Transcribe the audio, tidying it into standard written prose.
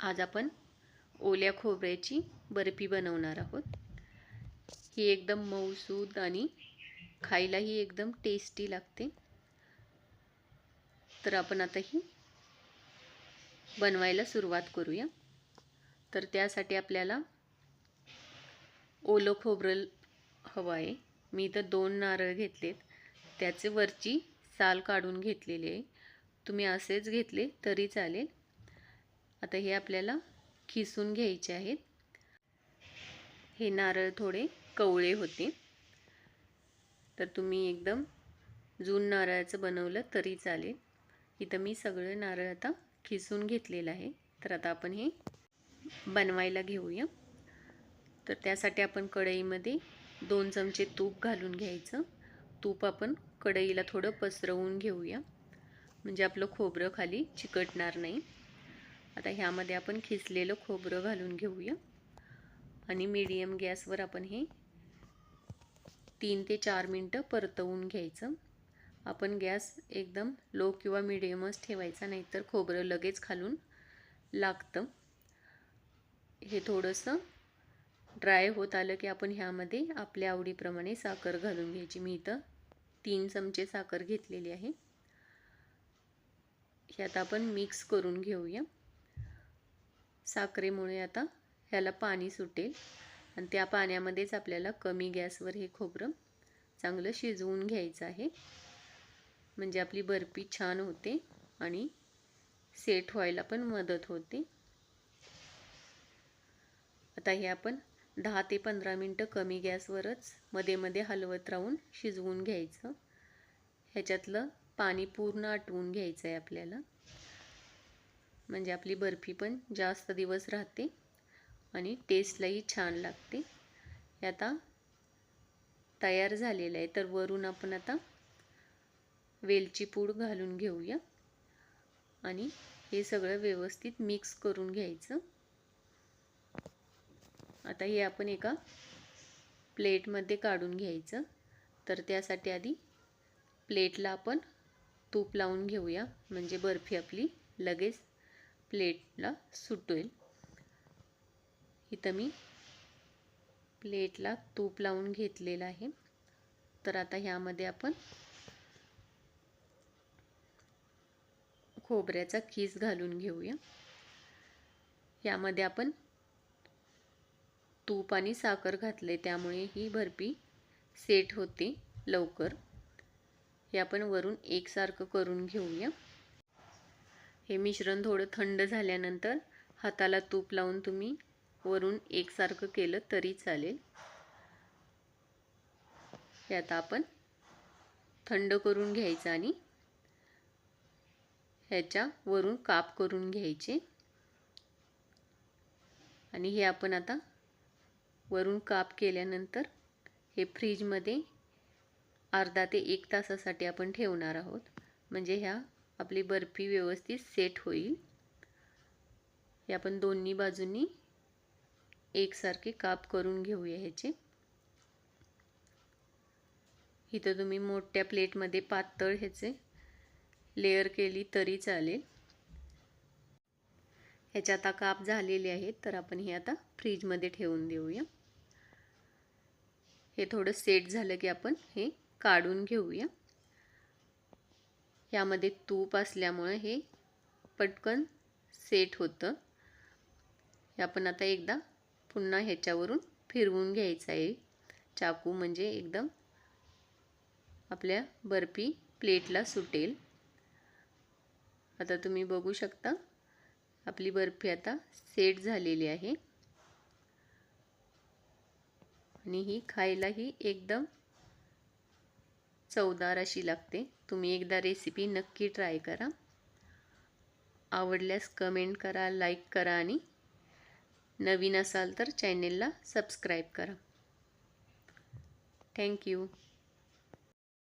आज आपण ओल्या खोबऱ्याची बर्फी बनवणार आहोत। ही एकदम मऊसूद आणि खायलाही एकदम टेस्टी लागते। तर आपण आता ही बनवायला सुरुवात करूया। तर त्यासाठी आपल्याला ओलं खोबरं हवं आहे। मी इथं 2 नारळ घेतलेत, त्याचे वरची साल काढून घेतलेली आहे। तुम्ही असेच घेतले तरी चालेल। आता हे आपल्याला खिसून घ्यायचे आहेत। हे नारळ थोडे कवळे होते, तर तुम्ही एकदम जून नारळाचं बनवलं तरी चालेल। इथं मी सगळे नारळ आता खिसून घेतलेलं आहे। तर आता आपण हे बनवायला घेऊया। तर त्यासाठी आपण कढईमध्ये 2 चमचे तूप घालून घ्यायचं। तूप आपण कढईला थोडं पसरवून घेऊया, म्हणजे आपलं खोबरं खाली चिकटणार नाही। आता ह्यामध्ये आपण खिसलेलं खोबरं घालून घेऊया आणि मीडियम गॅसवर आपण हे 3 ते 4 मिनिटं परतवून घ्यायचं। आपण गॅस एकदम लो किंवा मीडियमच ठेवायचा, नाहीतर खोबरं लगेच खालून लागतं। हे थोडंसं ड्राय होत आलं की आपण ह्यामध्ये आपल्या आवडीप्रमाणे साखर घालून घ्यायची। मी इथं 3 चमचे साखर घेतलेली आहे। हे आता आपण मिक्स करून घेऊया। साखरेमुळे आता ह्याला पाणी सुटेल आणि त्या पाण्यामध्येच आपल्याला कमी गॅसवर हे खोबरं चांगलं शिजवून घ्यायचं आहे, म्हणजे आपली बर्फी छान होते आणि सेट व्हायला पण मदत होते। आता हे आपण 10 ते 15 मिनिटं कमी गॅसवरच मध्ये मध्ये हलवत राहून शिजवून घ्यायचं। ह्याच्यातलं पाणी पूर्ण आटवून घ्यायचं आहे आपल्याला, म्हणजे आपली बर्फी पण जास्त दिवस राहते आणि टेस्टलाही छान लागते। हे आता तयार झालेलं आहे। तर वरून आपण आता वेलची पूड घालून घेऊया आणि हे सगळं व्यवस्थित मिक्स करून घ्यायचं। आता हे आपण एका प्लेटमध्ये काढून घ्यायचं। तर त्यासाठी आधी प्लेटला आपण तूप लावून घेऊया, म्हणजे बर्फी आपली लगेच प्लेटला सुटेल। इथं मी प्लेटला तूप लावून घेतलेलं आहे। तर आता ह्यामध्ये आपण खोबऱ्याचा खीस घालून घेऊया। यामध्ये आपण तूप आणि साखर घातले, त्यामुळे ही बर्फी सेट होते लवकर। हे आपण वरून एकसारखं करून घेऊया। हे मिश्रण थोडं थंड झाल्यानंतर हाताला तूप लावून तुम्ही वरून एकसारखं केलं तरी चालेल। हे आता आपण थंड करून घ्यायचं आणि ह्याच्या वरून काप करून घ्यायचे आणि हे आपण आता वरून काप केल्यानंतर हे फ्रीजमध्ये अर्धा ते 1 तासासाठी आपण ठेवणार आहोत, म्हणजे ह्या आपली बर्फी व्यवस्थित सेट होईल। हे आपण दोन्ही बाजूंनी एकसारखे काप करून घेऊया ह्याचे। इथं तुम्ही मोठ्या प्लेटमध्ये पातळ ह्याचे लेयर केली तरी चालेल। ह्याच्या आता काप झालेले आहेत, तर आपण हे आता फ्रीजमध्ये ठेवून देऊया। हे थोडं सेट झालं की आपण हे काढून घेऊया। यामध्ये तूप असल्यामुळे हे पटकन सेट होतं। हे आपण आता एकदा पुन्हा ह्याच्यावरून फिरवून घ्यायचं आहे चाकू, म्हणजे एकदम आपल्या बर्फी प्लेटला सुटेल। आता तुम्ही बघू शकता आपली बर्फी आता सेट झालेली आहे आणि ही खायलाही एकदम चवदार अशी लागते। तुम्ही एकदा रेसिपी नक्की ट्राय करा। आवडल्यास कमेंट करा, लाईक करा आणि नवीन असाल तर चॅनेलला सबस्क्राईब करा। थँक्यू।